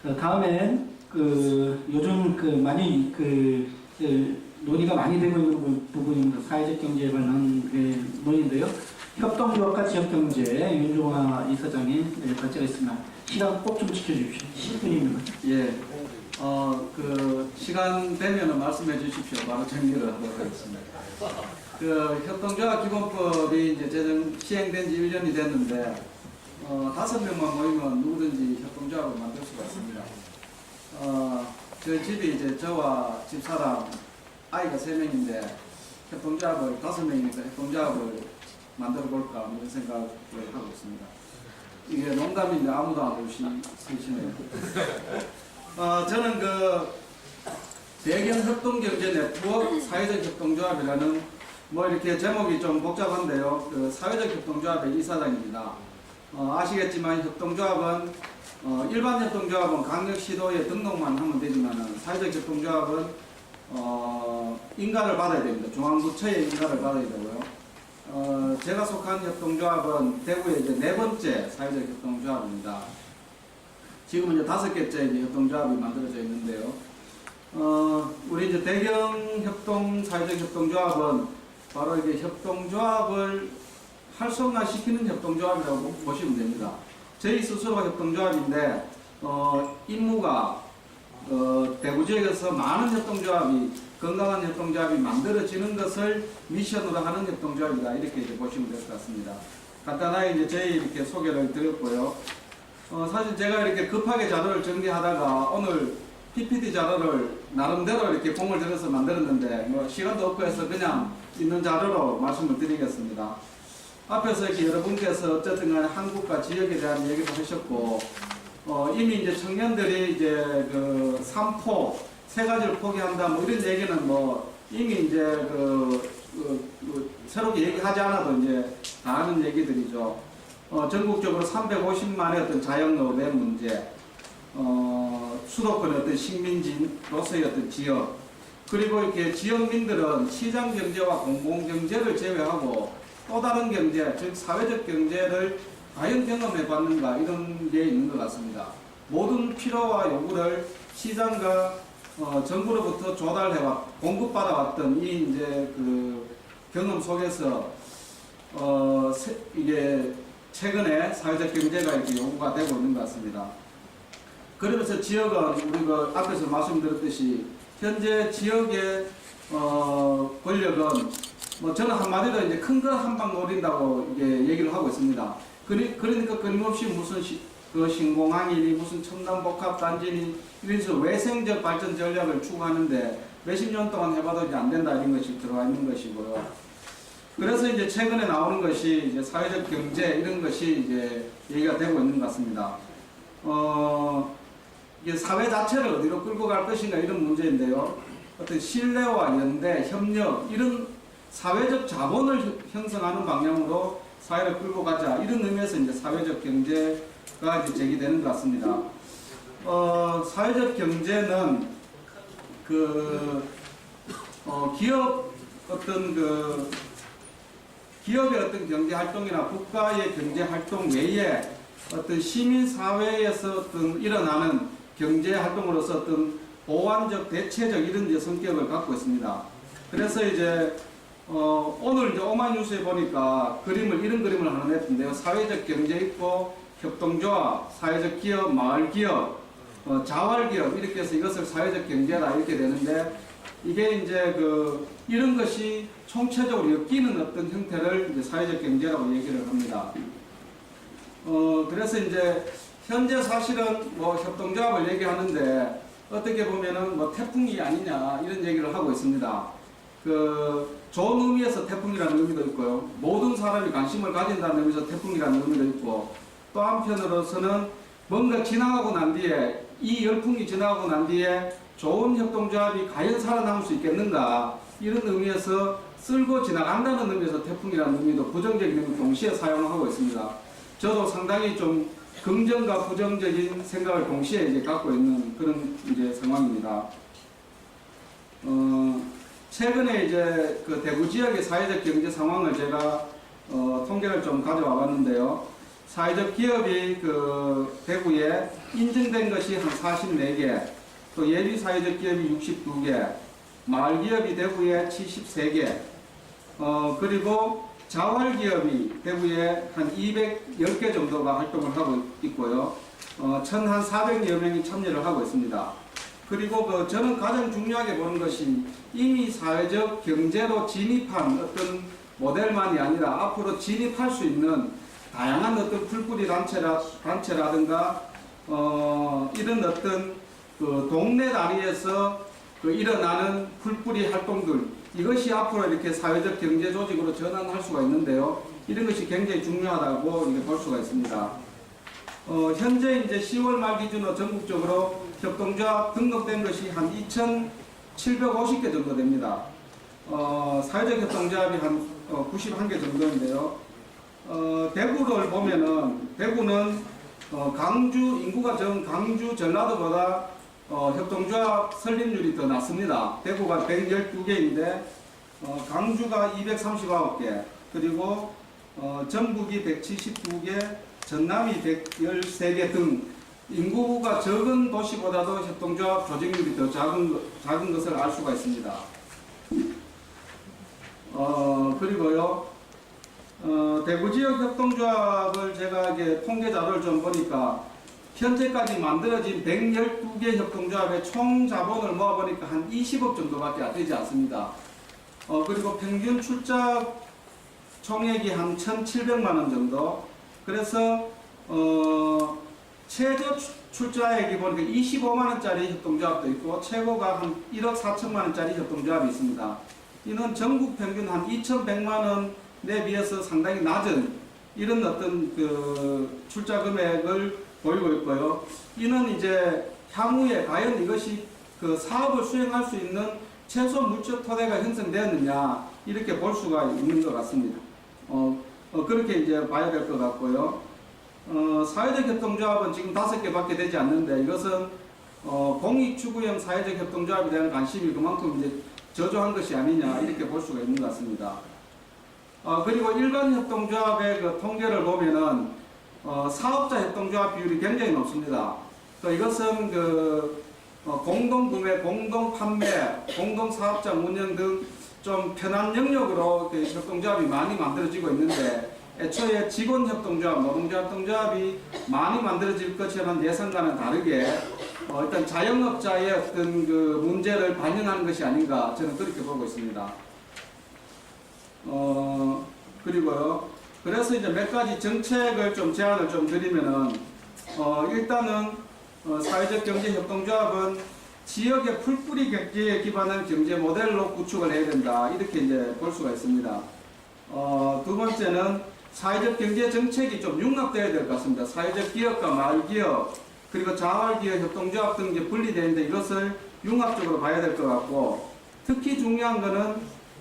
다음엔 요즘 많이 논의가 많이 되고 있는 부분입니다. 사회적 경제에 관한 논의인데요. 협동조합과 지역경제 윤종화 이사장이 발제했습니다. 시간 꼭 좀 지켜주십시오. 10분입니다. 예. 시간 되면은 말씀해 주십시오. 바로 정리를 하도록 하겠습니다. 협동조합 기본법이 이제 시행된 지 1년이 됐는데, 5명만 모이면 누구든지 협동조합을 만들 수가 있습니다. 저희 집이 이제 저와 집사람, 아이가 3명인데, 협동조합을 5명이니까 협동조합을 만들어 볼까, 이런 생각을 하고 있습니다. 이게 농담인데 아무도 안 오시네요. 저는 대경 협동경제 네트워크 사회적 협동조합이라는 이렇게 제목이 좀 복잡한데요. 사회적 협동조합의 이사장입니다. 아시겠지만 협동조합은 일반 협동조합은 강력시도에 등록만 하면 되지만 사회적 협동조합은 인가를 받아야 됩니다. 중앙부처의 인가를 받아야 되고요. 제가 속한 협동조합은 대구의 이제 4번째 사회적 협동조합입니다. 지금은 이제 5개째 협동조합이 만들어져 있는데요. 우리 이제 대경 협동 사회적 협동조합은 바로 이게 협동조합을 활성화시키는 협동조합이라고 보시면 됩니다. 저희 스스로가 협동조합인데, 임무가, 대구 지역에서 많은 협동조합이, 건강한 협동조합이 만들어지는 것을 미션으로 하는 협동조합이다. 이렇게 이제 보시면 될 것 같습니다. 간단하게 이제 저희 이렇게 소개를 드렸고요. 사실 제가 이렇게 급하게 자료를 정리하다가 오늘 PPT 자료를 나름대로 이렇게 공을 들여서 만들었는데, 시간도 없고 해서 그냥 있는 자료로 말씀을 드리겠습니다. 앞에서 이렇게 여러분께서 어쨌든 간에 한국과 지역에 대한 얘기도 하셨고, 이미 이제 청년들이 이제 3포, 3가지를 포기한다, 이런 얘기는 이미 이제 새롭게 얘기하지 않아도 이제 다 아는 얘기들이죠. 전국적으로 350만의 어떤 자영업의 문제, 수도권의 어떤 식민지로서의 어떤 지역, 그리고 이렇게 지역민들은 시장 경제와 공공 경제를 제외하고 또 다른 경제, 즉 사회적 경제를 과연 경험해 봤는가, 이런 게 있는 것 같습니다. 모든 필요와 요구를 시장과 정부로부터 공급받아왔던 이 이제 경험 속에서 이게 최근에 사회적 경제가 이렇게 요구가 되고 있는 것 같습니다. 그러면서 지역은 우리가 앞에서 말씀드렸듯이 현재 지역의 권력은 저는 한마디로 이제 큰 거 한 방 노린다고 이게 얘기를 하고 있습니다. 그러니까 끊임없이 무슨 신공항이니 무슨 첨단복합단지니 이런 식으로 외생적 발전 전략을 추구하는데 몇십 년 동안 해봐도 이제 안 된다, 이런 것이 들어와 있는 것이고요. 그래서 이제 최근에 나오는 것이 이제 사회적 경제, 이런 것이 이제 얘기가 되고 있는 것 같습니다. 이게 사회 자체를 어디로 끌고 갈 것인가, 이런 문제인데요. 어떤 신뢰와 연대, 협력, 이런 사회적 자본을 형성하는 방향으로 사회를 끌고 가자, 이런 의미에서 이제 사회적 경제가 이제 제기되는 것 같습니다. 사회적 경제는 기업 기업의 어떤 경제 활동이나 국가의 경제 활동 외에 어떤 시민 사회에서 어떤 일어나는 경제 활동으로서 어떤 보완적, 대체적 이런 이제 성격을 갖고 있습니다. 그래서 이제 오늘 이제 오마이뉴스에 보니까 이런 그림을 하나 냈는데요. 사회적 경제 있고 협동조합, 사회적 기업, 마을 기업, 자활 기업, 이렇게 해서 이것을 사회적 경제다, 이렇게 되는데, 이게 이제 이런 것이 총체적으로 엮이는 어떤 형태를 이제 사회적 경제라고 얘기를 합니다. 그래서 이제 현재 사실은 협동조합을 얘기하는데 어떻게 보면은 태풍이 아니냐, 이런 얘기를 하고 있습니다. 좋은 의미에서 태풍이라는 의미도 있고요. 모든 사람이 관심을 가진다는 의미에서 태풍이라는 의미도 있고, 또 한편으로서는 뭔가 지나가고 난 뒤에, 이 열풍이 지나가고 난 뒤에 좋은 협동조합이 과연 살아남을 수 있겠는가, 이런 의미에서 쓸고 지나간다는 의미에서 태풍이라는 의미도, 부정적인 의미 동시에 사용하고 있습니다. 저도 상당히 좀 긍정과 부정적인 생각을 동시에 이제 갖고 있는 그런 이제 상황입니다. 최근에 이제 대구 지역의 사회적 경제 상황을 제가 통계를 좀 가져와 봤는데요. 사회적 기업이 그 대구에 인증된 것이 한 44개, 또 예비 사회적 기업이 62개, 마을 기업이 대구에 73개, 그리고 자활 기업이 대구에 한 210개 정도가 활동을 하고 있고요. 1,400여 명이 참여를 하고 있습니다. 그리고 저는 가장 중요하게 보는 것이 이미 사회적 경제로 진입한 어떤 모델만이 아니라 앞으로 진입할 수 있는 다양한 어떤 풀뿌리 단체라든가 이런 어떤 그 동네 단위에서 일어나는 풀뿌리 활동들, 이것이 앞으로 이렇게 사회적 경제 조직으로 전환할 수가 있는데요. 이런 것이 굉장히 중요하다고 이렇게 볼 수가 있습니다. 현재 이제 10월 말 기준으로 전국적으로 협동조합 등록된 것이 한 2,750개 정도 됩니다. 사회적 협동조합이 한 91개 정도인데요. 대구를 보면은, 대구는 강주, 인구가 적은 강주, 전라도보다 협동조합 설립률이 더 낮습니다. 대구가 112개인데 강주가 239개, 그리고 전북이 179개, 전남이 113개 등 인구가 적은 도시보다도 협동조합 조직률이 더 작은 것을 알 수가 있습니다. 그리고요, 대구 지역 협동조합을 제가 이게 통계 자료를 좀 보니까 현재까지 만들어진 112개 협동조합의 총 자본을 모아보니까 한 20억 정도밖에 되지 않습니다. 그리고 평균 출자 총액이 한 1,700만 원 정도. 그래서 최저 출자액이 보니까 25만 원짜리 협동조합도 있고 최고가 한 1억 4천만 원짜리 협동조합이 있습니다. 이는 전국 평균 한 2,100만 원에 비해서 상당히 낮은 이런 어떤 그 출자 금액을 보이고 있고요. 이는 이제 향후에 과연 이것이 그 사업을 수행할 수 있는 최소 물적 토대가 형성되었느냐 이렇게 볼 수가 있는 것 같습니다. 그렇게 이제 봐야 될 것 같고요. 사회적 협동조합은 지금 5개밖에 되지 않는데 이것은 공익추구형 사회적 협동조합에 대한 관심이 그만큼 이제 저조한 것이 아니냐 이렇게 볼 수가 있는 것 같습니다. 그리고 일반 협동조합의 그 통계를 보면은 사업자 협동조합 비율이 굉장히 높습니다. 또 이것은 그 공동구매, 공동판매, 공동사업장 운영 등 좀 편한 영역으로 협동조합이 많이 만들어지고 있는데 애초에 직원협동조합, 노동조합동조합이 많이 만들어질 것이라는 예상과는 다르게 일단 자영업자의 어떤 그 문제를 반영하는 것이 아닌가 저는 그렇게 보고 있습니다. 그리고요. 그래서 이제 몇 가지 정책을 좀 제안을 좀 드리면은 일단은 사회적 경제 협동조합은 지역의 풀뿌리 경제에 기반한 경제 모델로 구축을 해야 된다 이렇게 이제 볼 수가 있습니다. 두 번째는 사회적 경제 정책이 좀 융합되어야 될 것 같습니다. 사회적 기업과 마을 기업 그리고 자활 기업 협동조합 등 이제 분리되는데 이것을 융합적으로 봐야 될 것 같고 특히 중요한 것은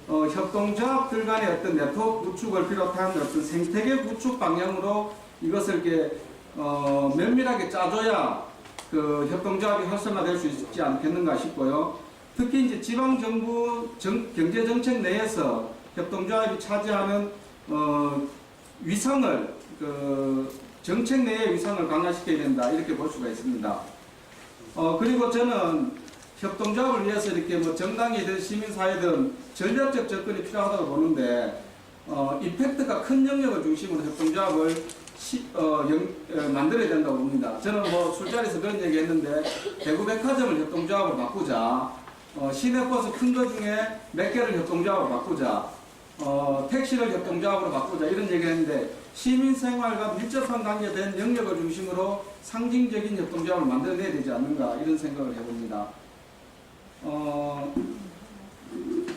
협동조합들 간의 어떤 네트워크 구축을 비롯한 어떤 생태계 구축 방향으로 이것을 이렇게 면밀하게 짜줘야 그 협동조합이 활성화될 수 있지 않겠는가 싶고요. 특히 이제 지방정부 경제정책 내에서 협동조합이 차지하는 위상을 그 정책 내의 위상을 강화시켜야 된다 이렇게 볼 수가 있습니다. 그리고 저는 협동조합을 위해서 이렇게 뭐 정당이든 시민사회든 전략적 접근이 필요하다고 보는데 이펙트가 큰 영역을 중심으로 협동조합을 만들어야 된다고 봅니다. 저는 뭐 술자리에서 그런 얘기 했는데 대구백화점을 협동조합으로 바꾸자, 시내버스 큰 거 중에 몇 개를 협동조합으로 바꾸자, 택시를 협동조합으로 바꾸자 이런 얘기 했는데 시민생활과 밀접한 관계된 영역을 중심으로 상징적인 협동조합을 만들어내야 되지 않는가 이런 생각을 해봅니다.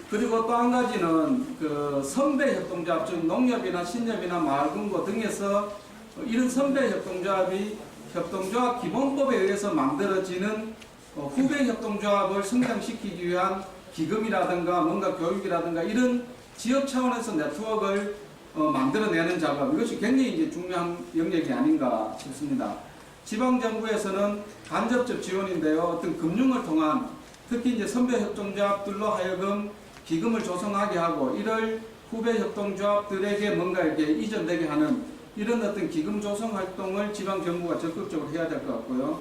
그리고 또 한 가지는 그 선배 협동조합, 즉 농협이나 신협이나 마을금고 등에서 이런 선배 협동조합이 협동조합 기본법에 의해서 만들어지는 후배 협동조합을 성장시키기 위한 기금이라든가 뭔가 교육이라든가 이런 지역 차원에서 네트워크를 만들어내는 작업, 이것이 굉장히 이제 중요한 영역이 아닌가 싶습니다. 지방정부에서는 간접적 지원인데요. 어떤 금융을 통한 특히 이제 선배 협동조합들로 하여금 기금을 조성하게 하고 이를 후배 협동조합들에게 뭔가 이렇게 이전되게 하는 이런 어떤 기금 조성 활동을 지방 정부가 적극적으로 해야 될 것 같고요.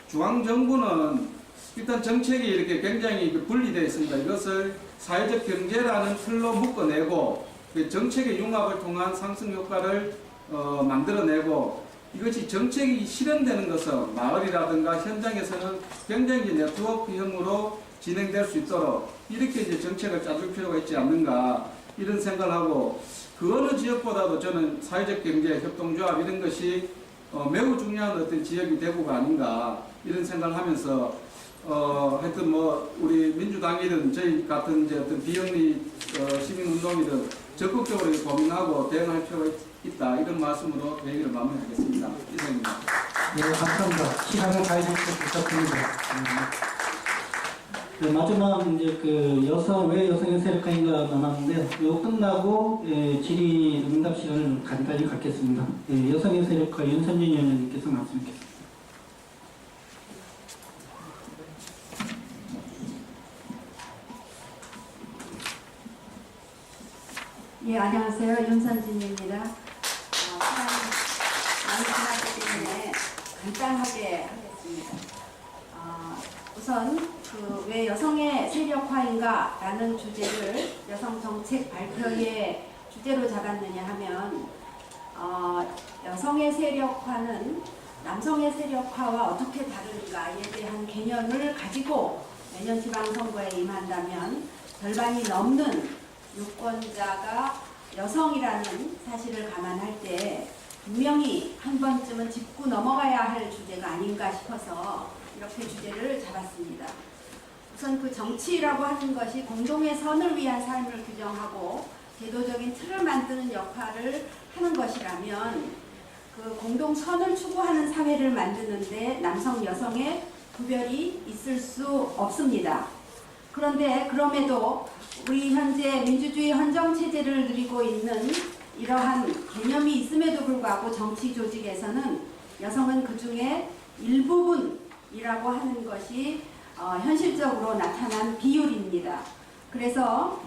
중앙 정부는 일단 정책이 이렇게 굉장히 분리되어 있습니다. 이것을 사회적 경제라는 틀로 묶어내고 정책의 융합을 통한 상승 효과를 만들어내고, 이것이 정책이 실현되는 것은 마을이라든가 현장에서는 굉장히 네트워크형으로 진행될 수 있도록 이렇게 이제 정책을 짜줄 필요가 있지 않는가, 이런 생각을 하고, 그 어느 지역보다도 저는 사회적 경제 협동조합 이런 것이 매우 중요한 어떤 지역이 대구가 아닌가, 이런 생각을 하면서 하여튼 뭐 우리 민주당이든 저희 같은 이제 어떤 비영리 시민운동이든 적극적으로 고민하고 대응할 필요가 있다, 이런 말씀으로 얘기를 마무리하겠습니다. 이상입니다. 네, 감사합니다. 시간을 잘 주셔서 부탁드립니다. 네, 마지막 이제 왜 여성의 세력화인가 남았는데, 이거 끝나고 질의 응답 시간을 간단히 갖겠습니다. 여성의 세력화 윤선진 위원님께서 말씀해 주겠습니다. 예, 안녕하세요. 윤선진입니다. 시간이 많이 지났기 때문에 간단하게 하겠습니다. 우선 왜 여성의 세력화인가 라는 주제를 여성 정책 발표의 주제로 잡았느냐 하면, 여성의 세력화는 남성의 세력화와 어떻게 다른가에 대한 개념을 가지고 내년 지방선거에 임한다면 절반이 넘는 유권자가 여성이라는 사실을 감안할 때 분명히 한 번쯤은 짚고 넘어가야 할 주제가 아닌가 싶어서 이렇게 주제를 잡았습니다. 우선 그 정치라고 하는 것이 공동의 선을 위한 삶을 규정하고 제도적인 틀을 만드는 역할을 하는 것이라면, 그 공동선을 추구하는 사회를 만드는데 남성, 여성의 구별이 있을 수 없습니다. 그런데 그럼에도 우리 현재 민주주의 헌정체제를 누리고 있는 이러한 개념이 있음에도 불구하고 정치 조직에서는 여성은 그 중에 일부분이라고 하는 것이 현실적으로 나타난 비율입니다. 그래서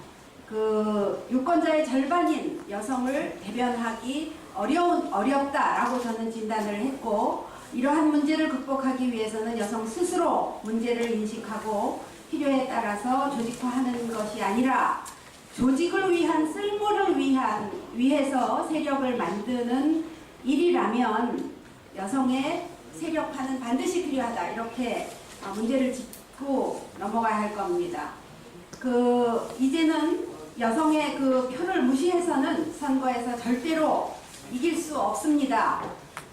유권자의 절반인 여성을 대변하기 어렵다라고 저는 진단을 했고, 이러한 문제를 극복하기 위해서는 여성 스스로 문제를 인식하고 필요에 따라서 조직화하는 것이 아니라 조직을 위한, 쓸모를 위해서 세력을 만드는 일이라면 여성의 세력화는 반드시 필요하다, 이렇게 문제를 짚고 넘어가야 할 겁니다. 이제는 여성의 표를 무시해서는 선거에서 절대로 이길 수 없습니다.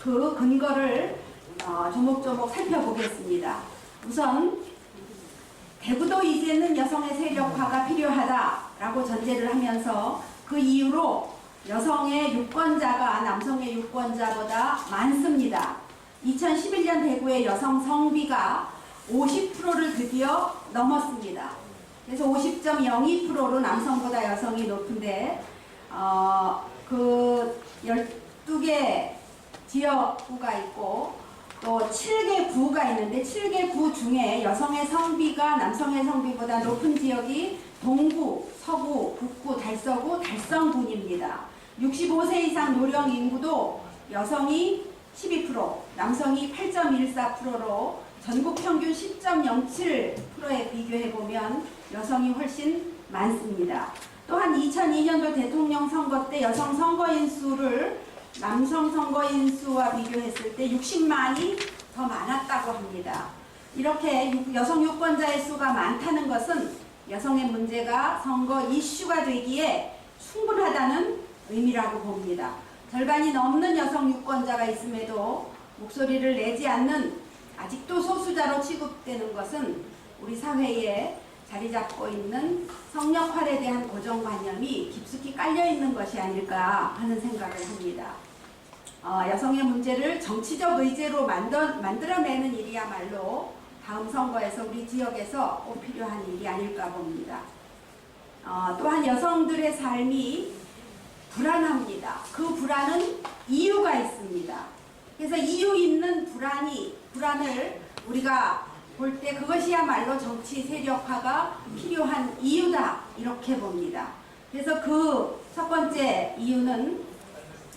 그 근거를 조목조목 살펴보겠습니다. 우선 대구도 이제는 여성의 세력화가 필요하다라고 전제를 하면서 그 이유로 여성의 유권자가 남성의 유권자보다 많습니다. 2011년 대구의 여성 성비가 50%를 드디어 넘었습니다. 그래서 50.02%로 남성보다 여성이 높은데, 12개 지역구가 있고 또 7개 구가 있는데, 7개 구 중에 여성의 성비가 남성의 성비보다 높은 지역이 동구, 서구, 북구, 달서구, 달성군입니다. 65세 이상 노령 인구도 여성이 12%, 남성이 8.14%로 전국 평균 10.07%에 비교해보면 여성이 훨씬 많습니다. 또한 2002년도 대통령 선거 때 여성 선거인 수를 남성 선거인 수와 비교했을 때 60만이 더 많았다고 합니다. 이렇게 여성 유권자의 수가 많다는 것은 여성의 문제가 선거 이슈가 되기에 충분하다는 의미라고 봅니다. 절반이 넘는 여성 유권자가 있음에도 목소리를 내지 않는, 아직도 소수자로 취급되는 것은 우리 사회에 자리 잡고 있는 성역할에 대한 고정관념이 깊숙이 깔려있는 것이 아닐까 하는 생각을 합니다. 여성의 문제를 정치적 의제로 만들어내는 일이야말로 다음 선거에서 우리 지역에서 꼭 필요한 일이 아닐까 봅니다. 또한 여성들의 삶이 불안합니다. 그 불안은 이유가 있습니다. 그래서 이유 있는 불안을 우리가 볼 때 그것이야말로 정치 세력화가 필요한 이유다, 이렇게 봅니다. 그래서 그 첫 번째 이유는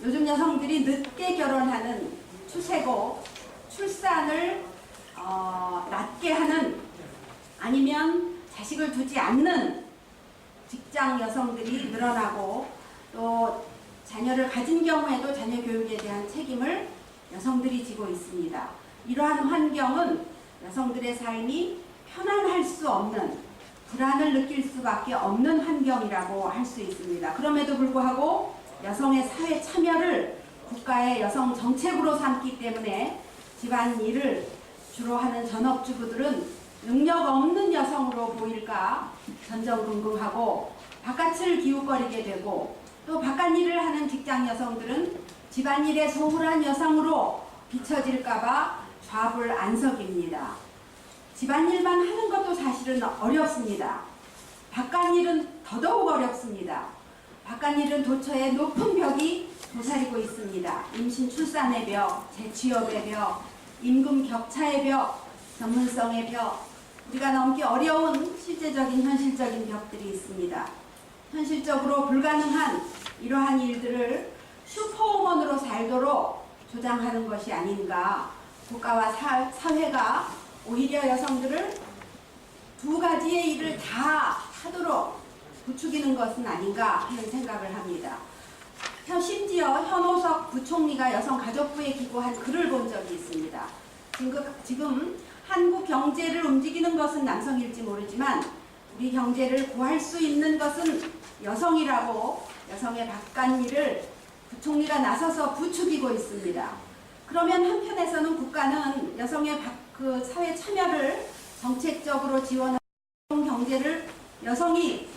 요즘 여성들이 늦게 결혼하는 추세고 출산을 낮게 하는 아니면 자식을 두지 않는 직장 여성들이 늘어나고 또 자녀를 가진 경우에도 자녀 교육에 대한 책임을 여성들이 지고 있습니다. 이러한 환경은 여성들의 삶이 편안할 수 없는 불안을 느낄 수밖에 없는 환경이라고 할 수 있습니다. 그럼에도 불구하고 여성의 사회 참여를 국가의 여성 정책으로 삼기 때문에 집안일을 주로 하는 전업주부들은 능력 없는 여성으로 보일까 전전긍긍하고 바깥을 기웃거리게 되고 또 바깥일을 하는 직장 여성들은 집안일에 소홀한 여성으로 비춰질까봐 좌불안석입니다. 집안일만 하는 것도 사실은 어렵습니다. 바깥일은 더더욱 어렵습니다. 바깥일은 도처에 높은 벽이 도사리고 있습니다. 임신 출산의 벽, 재취업의 벽, 임금 격차의 벽, 전문성의 벽, 우리가 넘기 어려운 실제적인 현실적인 벽들이 있습니다. 현실적으로 불가능한 이러한 일들을 슈퍼우먼으로 살도록 조장하는 것이 아닌가. 국가와 사회가 오히려 여성들을 두 가지의 일을 다 하도록 부추기는 것은 아닌가 하는 생각을 합니다. 심지어 현오석 부총리가 여성가족부에 기고한 글을 본 적이 있습니다. 지금 한국 경제를 움직이는 것은 남성일지 모르지만 우리 경제를 구할 수 있는 것은 여성이라고 여성의 바깥일을 부총리가 나서서 부추기고 있습니다. 그러면 한편에서는 국가는 여성의 사회 참여를 정책적으로 지원하는 경제를 여성이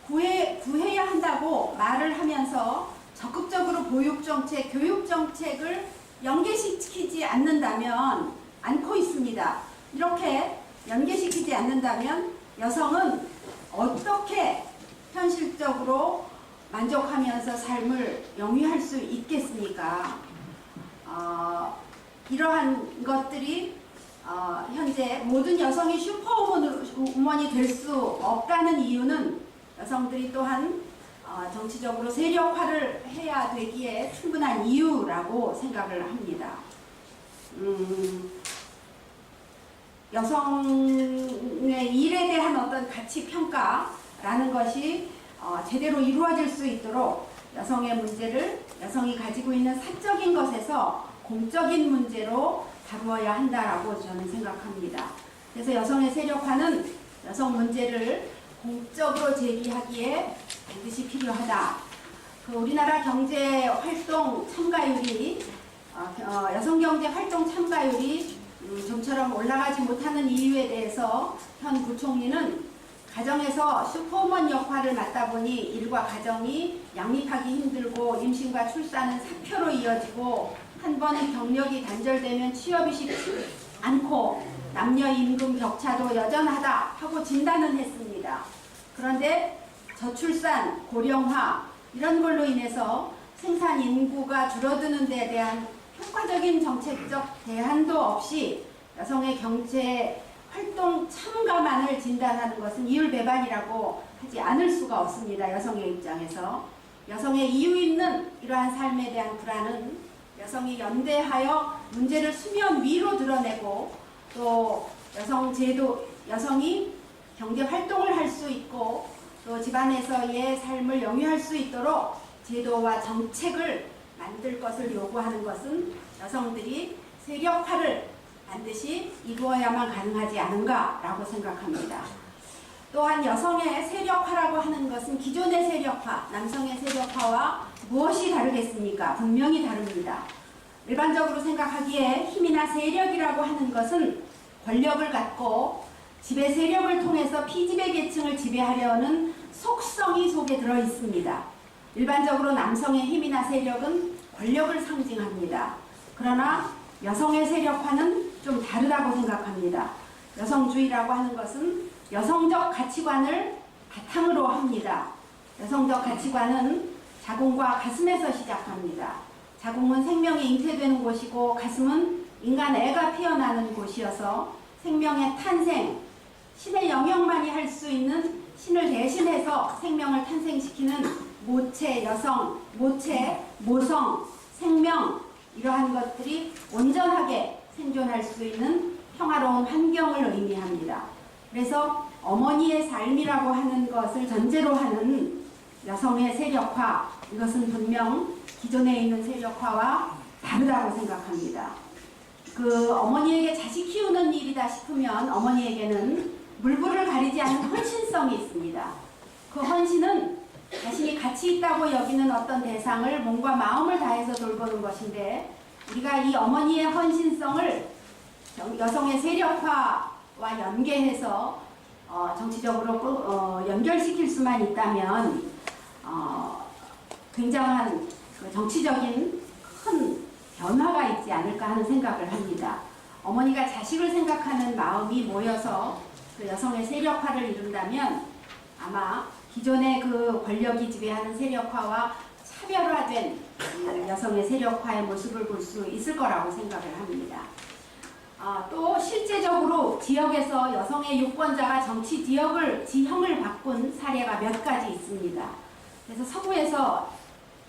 구해야 한다고 말을 하면서 적극적으로 보육정책, 교육정책을 연계시키지 않고 있습니다. 이렇게 연계시키지 않는다면 여성은 어떻게 현실적으로 만족하면서 삶을 영위할 수 있겠습니까? 이러한 것들이 현재 모든 여성이 슈퍼우먼이 될 수 없다는 이유는 여성들이 또한 정치적으로 세력화를 해야 되기에 충분한 이유라고 생각을 합니다. 여성의 일에 대한 어떤 가치 평가라는 것이 제대로 이루어질 수 있도록 여성의 문제를 여성이 가지고 있는 사적인 것에서 공적인 문제로 다루어야 한다라고 저는 생각합니다. 그래서 여성의 세력화는 여성 문제를 공적으로 제기하기에 반드시 필요하다. 우리나라 경제활동 참가율이 여성경제활동 참가율이 좀처럼 올라가지 못하는 이유에 대해서 현 부총리는 가정에서 슈퍼우먼 역할을 맡다 보니 일과 가정이 양립하기 힘들고 임신과 출산은 사표로 이어지고 한 번 경력이 단절되면 취업이 쉽지 않고 남녀 임금 격차도 여전하다 하고 진단은 했습니다. 그런데 저출산, 고령화 이런 걸로 인해서 생산 인구가 줄어드는 데 대한 효과적인 정책적 대안도 없이 여성의 경제 활동 참가만을 진단하는 것은 이율배반이라고 하지 않을 수가 없습니다. 여성의 입장에서. 여성의 이유 있는 이러한 삶에 대한 불안은 여성이 연대하여 문제를 수면 위로 드러내고 또 여성이 경제 활동을 할 수 있고 또 집안에서의 삶을 영위할 수 있도록 제도와 정책을 만들 것을 요구하는 것은 여성들이 세력화를 반드시 이루어야만 가능하지 않은가라고 생각합니다. 또한 여성의 세력화라고 하는 것은 기존의 세력화, 남성의 세력화와 무엇이 다르겠습니까? 분명히 다릅니다. 일반적으로 생각하기에 힘이나 세력이라고 하는 것은 권력을 갖고 지배 세력을 통해서 피지배 계층을 지배하려는 속성이 속에 들어 있습니다. 일반적으로 남성의 힘이나 세력은 권력을 상징합니다. 그러나 여성의 세력화는 좀 다르다고 생각합니다. 여성주의라고 하는 것은 여성적 가치관을 바탕으로 합니다. 여성적 가치관은 자궁과 가슴에서 시작합니다. 자궁은 생명이 잉태되는 곳이고 가슴은 인간 애가 피어나는 곳이어서 생명의 탄생, 신의 영역만이 할 수 있는 신을 대신해서 생명을 탄생시키는 모체 여성, 모체 모성, 생명 이러한 것들이 온전하게 생존할 수 있는 평화로운 환경을 의미합니다. 그래서 어머니의 삶이라고 하는 것을 전제로 하는 여성의 세력화, 이것은 분명 기존에 있는 세력화와 다르다고 생각합니다. 그 어머니에게 자식 키우는 일이다 싶으면 어머니에게는 물불을 가리지 않는 헌신성이 있습니다. 그 헌신은 자신이 가치 있다고 여기는 어떤 대상을 몸과 마음을 다해서 돌보는 것인데, 우리가 이 어머니의 헌신성을 여성의 세력화와 연계해서 정치적으로 연결시킬 수만 있다면 굉장한 그 정치적인 큰 변화가 있지 않을까 하는 생각을 합니다. 어머니가 자식을 생각하는 마음이 모여서 그 여성의 세력화를 이룬다면 아마 기존의 그 권력이 지배하는 세력화와 차별화된 여성의 세력화의 모습을 볼 수 있을 거라고 생각을 합니다. 또 실제적으로 지역에서 여성의 유권자가 정치 지형을 바꾼 사례가 몇 가지 있습니다. 그래서 서구에서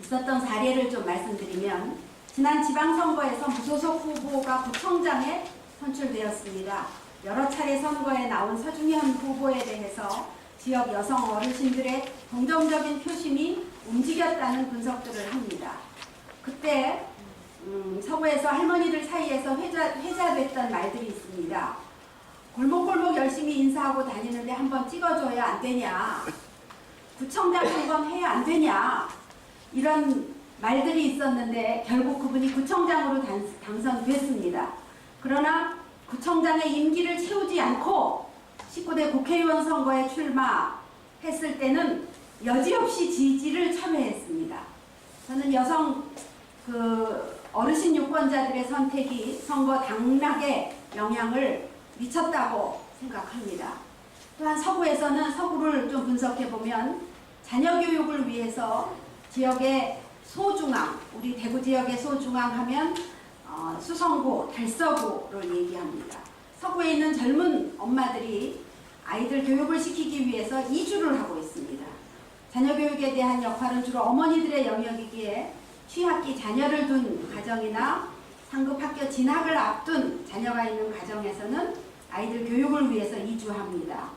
있었던 사례를 좀 말씀드리면, 지난 지방선거에서 무소속 후보가 구청장에 선출되었습니다. 여러 차례 선거에 나온 서중현 후보에 대해서 지역 여성 어르신들의 긍정적인 표심이 움직였다는 분석들을 합니다. 그때 서구에서 할머니들 사이에서 회자됐던 말들이 있습니다. 골목골목 열심히 인사하고 다니는데 한번 찍어줘야 안 되냐, 구청장 한번 해야 안 되냐, 이런 말들이 있었는데 결국 그분이 구청장으로 당선됐습니다. 그러나 구청장의 임기를 채우지 않고 19대 국회의원 선거에 출마했을 때는 여지없이 지지를 참여했습니다. 저는 여성 어르신 유권자들의 선택이 선거 당락에 영향을 미쳤다고 생각합니다. 또한 서구에서는, 서구를 좀 분석해보면 자녀 교육을 위해서 지역의 소중앙, 우리 대구 지역의 소중앙 하면 수성구, 달서구를 얘기합니다. 서구에 있는 젊은 엄마들이 아이들 교육을 시키기 위해서 이주를 하고 있습니다. 자녀 교육에 대한 역할은 주로 어머니들의 영역이기에 취학기 자녀를 둔 가정이나 상급 학교 진학을 앞둔 자녀가 있는 가정에서는 아이들 교육을 위해서 이주합니다.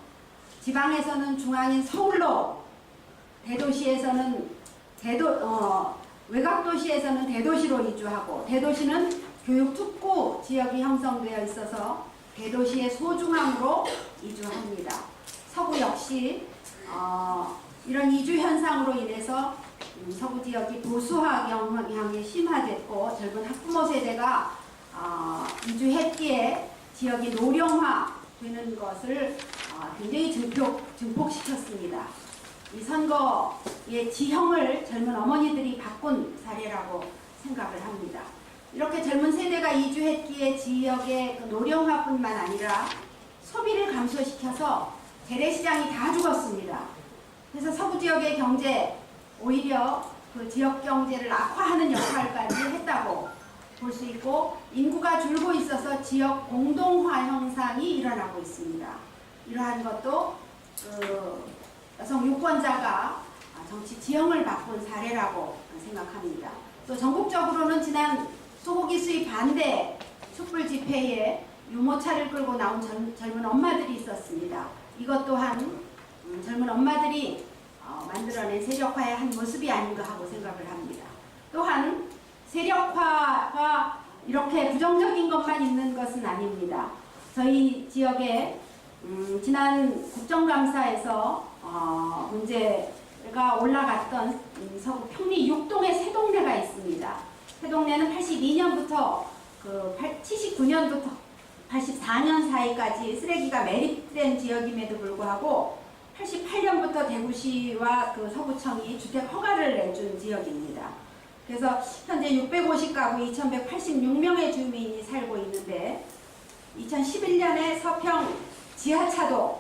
지방에서는 중앙인 서울로, 대도시에서는 외곽도시에서는 대도시로 이주하고, 대도시는 교육 특구 지역이 형성되어 있어서 대도시의 소중앙으로 이주합니다. 서구 역시 이런 이주 현상으로 인해서 서구 지역이 보수화 경향이 심화됐고, 젊은 학부모 세대가 이주했기에 지역이 노령화 되는 것을 굉장히 증폭시켰습니다. 이 선거의 지형을 젊은 어머니들이 바꾼 사례라고 생각을 합니다. 이렇게 젊은 세대가 이주했기에 지역의 그 노령화뿐만 아니라 소비를 감소시켜서 재래시장이 다 죽었습니다. 그래서 서구 지역의 경제, 오히려 그 지역 경제를 악화하는 역할까지 했다고 볼 수 있고, 인구가 줄고 있어서 지역 공동화 현상이 일어나고 있습니다. 이러한 것도 여성 유권자가 정치 지형을 바꾼 사례라고 생각합니다. 또 전국적으로는 지난 소고기 수입 반대 촛불 집회에 유모차를 끌고 나온 젊은 엄마들이 있었습니다. 이것 또한 젊은 엄마들이 만들어낸 세력화의 한 모습이 아닌가 하고 생각을 합니다. 또한 세력화가 이렇게 부정적인 것만 있는 것은 아닙니다. 저희 지역에 지난 국정감사에서 문제가 올라갔던 서구 평리 6동의 세 동네가 있습니다. 세 동네는 82년부터 79년부터 84년 사이까지 쓰레기가 매립된 지역임에도 불구하고 88년부터 대구시와 그 서구청이 주택 허가를 내준 지역입니다. 그래서 현재 650가구 2186명의 주민이 살고 있는데, 2011년에 서평 지하차도가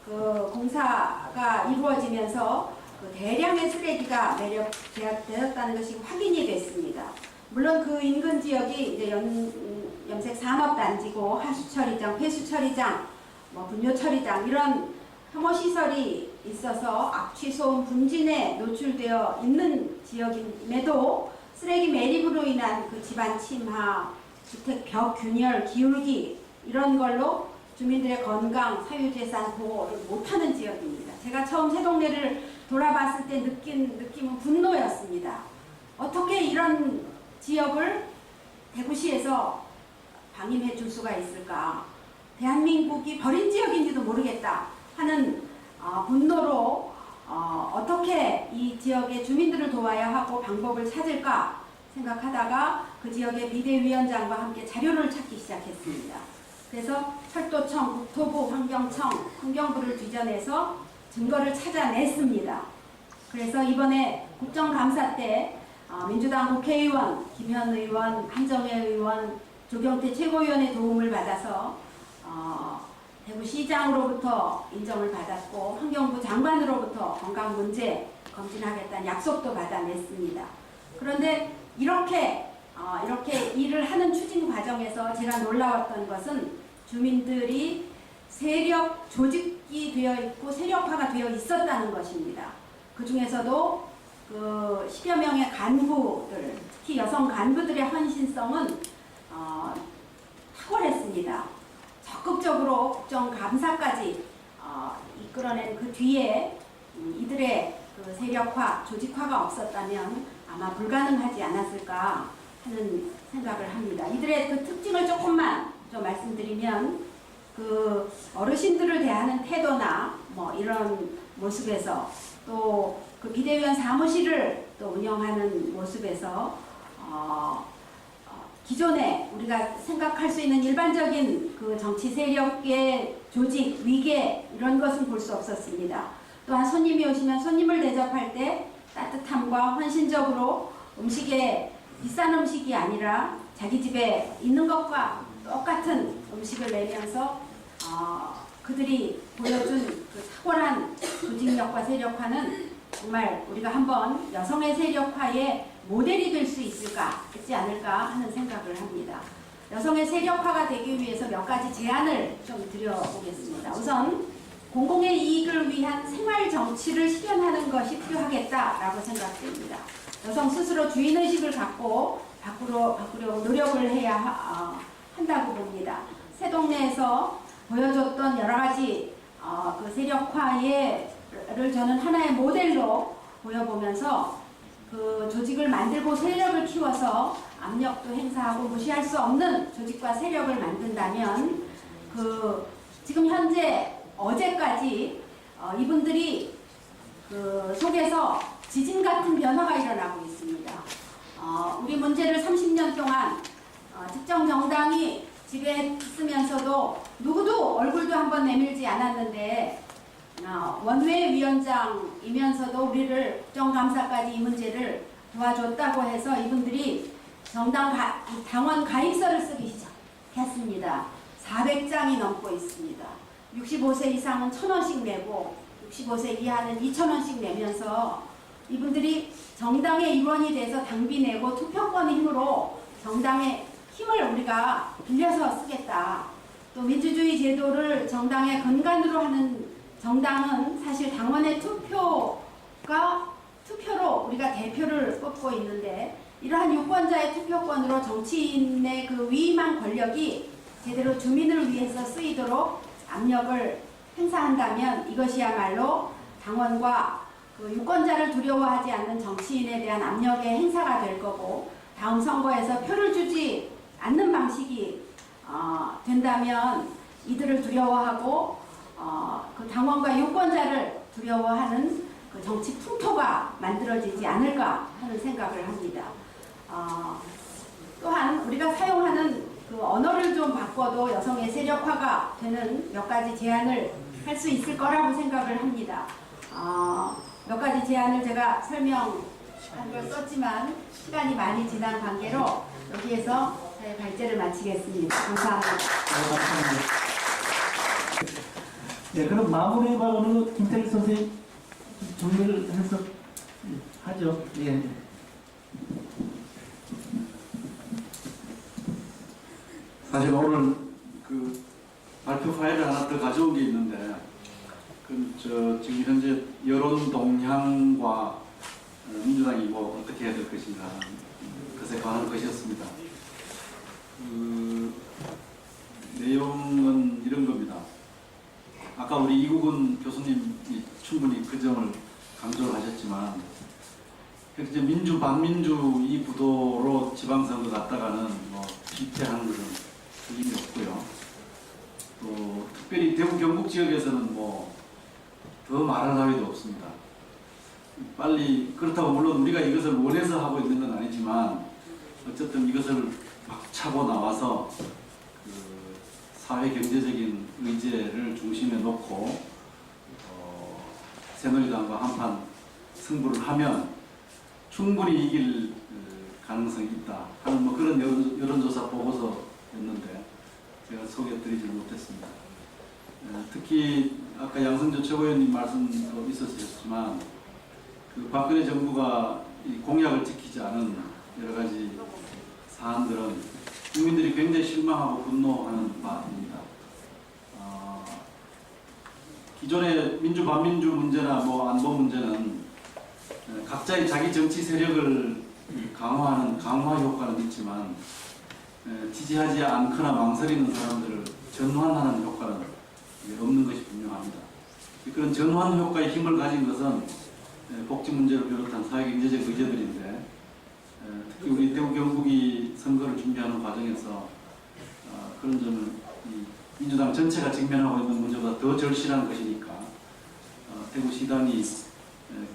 그 공사가 이루어지면서 그 대량의 쓰레기가 매립되었다는 것이 확인이 됐습니다. 물론 그 인근 지역이 이제 염색 산업단지고 하수처리장, 폐수처리장, 분뇨처리장 이런 혐오시설이 있어서 악취, 소음, 분진에 노출되어 있는 지역임에도 쓰레기 매립으로 인한 그 집안 침하, 주택 벽 균열, 기울기 이런 걸로 주민들의 건강, 사유재산 보호를 못하는 지역입니다. 제가 처음 새동네를 돌아봤을 때 느낀 느낌은 분노였습니다. 어떻게 이런 지역을 대구시에서 방임해 줄 수가 있을까? 대한민국이 버린 지역인지도 모르겠다 하는 분노로 어떻게 이 지역의 주민들을 도와야 하고 방법을 찾을까 생각하다가 그 지역의 비대위원장과 함께 자료를 찾기 시작했습니다. 그래서 철도청, 국토부, 환경청, 환경부를 뒤져내서 증거를 찾아냈습니다. 그래서 이번에 국정감사 때 민주당 국회의원, 김현 의원, 한정혜 의원, 조경태 최고위원의 도움을 받아서 대구시장으로부터 인정을 받았고 환경부 장관으로부터 건강 문제 검진하겠다는 약속도 받아냈습니다. 그런데 이렇게 일을 하는 추진 과정에서 제가 놀라웠던 것은 주민들이 세력 조직이 되어 있고 세력화가 되어 있었다는 것입니다. 그 중에서도 그 10여 명의 간부들, 특히 여성 간부들의 헌신성은 탁월했습니다. 적극적으로 국정감사까지 이끌어낸 그 뒤에 이들의 그 세력화, 조직화가 없었다면 아마 불가능하지 않았을까 하는 생각을 합니다. 이들의 그 특징을 조금만 좀 말씀드리면 그 어르신들을 대하는 태도나 뭐 이런 모습에서 또 그 비대위원 사무실을 또 운영하는 모습에서 기존에 우리가 생각할 수 있는 일반적인 그 정치 세력의 조직, 위계 이런 것은 볼 수 없었습니다. 또한 손님이 오시면 손님을 대접할 때 따뜻함과 헌신적으로 음식에 비싼 음식이 아니라 자기 집에 있는 것과 똑같은 음식을 내면서 그들이 보여준 그 탁월한 조직력과 세력화는 정말 우리가 한번 여성의 세력화의 모델이 될 수 있지 않을까 하는 생각을 합니다. 여성의 세력화가 되기 위해서 몇 가지 제안을 좀 드려보겠습니다. 우선 공공의 이익을 위한 생활 정치를 실현하는 것이 필요하겠다라고 생각됩니다. 여성 스스로 주인의식을 갖고 바꾸려고 노력을 해야 한다고 봅니다. 새동네에서 보여줬던 여러 가지 그 세력화를 저는 하나의 모델로 보여보면서 그 조직을 만들고 세력을 키워서 압력도 행사하고 무시할 수 없는 조직과 세력을 만든다면 그 지금 현재 어제까지 이분들이 그 속에서 지진 같은 변화가 일어나고 있습니다. 우리 문제를 30년 동안 특정 정당이 지배했으면서도 누구도 얼굴도 한번 내밀지 않았는데 원외위원장이면서도 우리를 국정감사까지 이 문제를 도와줬다고 해서 이분들이 당원 가입서를 쓰기 시작했습니다. 400장이 넘고 있습니다. 65세 이상은 1,000원씩 내고 65세 이하는 2,000원씩 내면서 이분들이 정당의 일원이 돼서 당비 내고 투표권의 힘으로 정당의 힘을 우리가 빌려서 쓰겠다. 또 민주주의 제도를 정당의 근간으로 하는 정당은 사실 당원의 투표로 우리가 대표를 뽑고 있는데 이러한 유권자의 투표권으로 정치인의 그 위임한 권력이 제대로 주민을 위해서 쓰이도록 압력을 행사한다면 이것이야말로 당원과 그 유권자를 두려워하지 않는 정치인에 대한 압력의 행사가 될 거고 다음 선거에서 표를 주지 않는 방식이 된다면 이들을 두려워하고 그 당원과 유권자를 두려워하는 그 정치 풍토가 만들어지지 않을까 하는 생각을 합니다. 또한 우리가 사용하는 그 언어를 좀 바꿔도 여성의 세력화가 되는 몇 가지 제안을 할 수 있을 거라고 생각을 합니다. 몇 가지 제안을 제가 설명한 걸 썼지만 시간이 많이 지난 관계로 여기에서 저의 발제를 마치겠습니다. 감사합니다. 감사합니다. 네, 그럼 마무리 발언으로 김태일 선생님 정리를 해서 하죠. 예. 사실 오늘 그 발표 파일을 하나 더 가져온 게 있는데, 지금 현재 여론 동향과 민주당이 뭐 어떻게 해야 될 것인가 그것에 관한 것이었습니다. 그 내용은 이런 겁니다. 아까 우리 이국은 교수님이 충분히 그 점을 강조를 하셨지만 이제 민주 반민주 이 구도로 지방선거 갔다가는 뭐 실패하는 것은 의미 없고요. 또 특별히 대구 경북 지역에서는 뭐 더 말할 나위도 없습니다. 빨리 그렇다고 물론 우리가 이것을 원해서 하고 있는 건 아니지만 어쨌든 이것을 막 차고 나와서 그 사회 경제적인 의제를 중심에 놓고 새누리당과 한판 승부를 하면 충분히 이길 가능성이 있다 하는 뭐 그런 여론조사 보고서였는데 제가 소개해드리지 못했습니다. 특히 아까 양승조 최고위원님 말씀도 있었지만 그 박근혜 정부가 이 공약을 지키지 않은 여러 가지 사안들은 국민들이 굉장히 실망하고 분노하는 바입니다. 기존의 민주 반민주 문제나 뭐 안보 문제는 각자의 자기 정치 세력을 강화하는 강화 효과는 있지만 지지하지 않거나 망설이는 사람들을 전환하는 효과는 없는 것이 분명합니다. 그런 전환 효과의 힘을 가진 것은 복지 문제를 비롯한 사회경제적 의제들인데 특히 우리 대구 경북이 선거를 준비하는 과정에서 그런 점은 민주당 전체가 직면하고 있는 문제보다 더 절실한 것이니까 대구시당이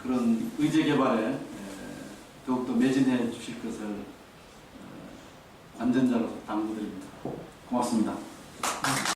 그런 의제 개발에 더욱더 매진해 주실 것을 관전자로서 당부드립니다. 고맙습니다.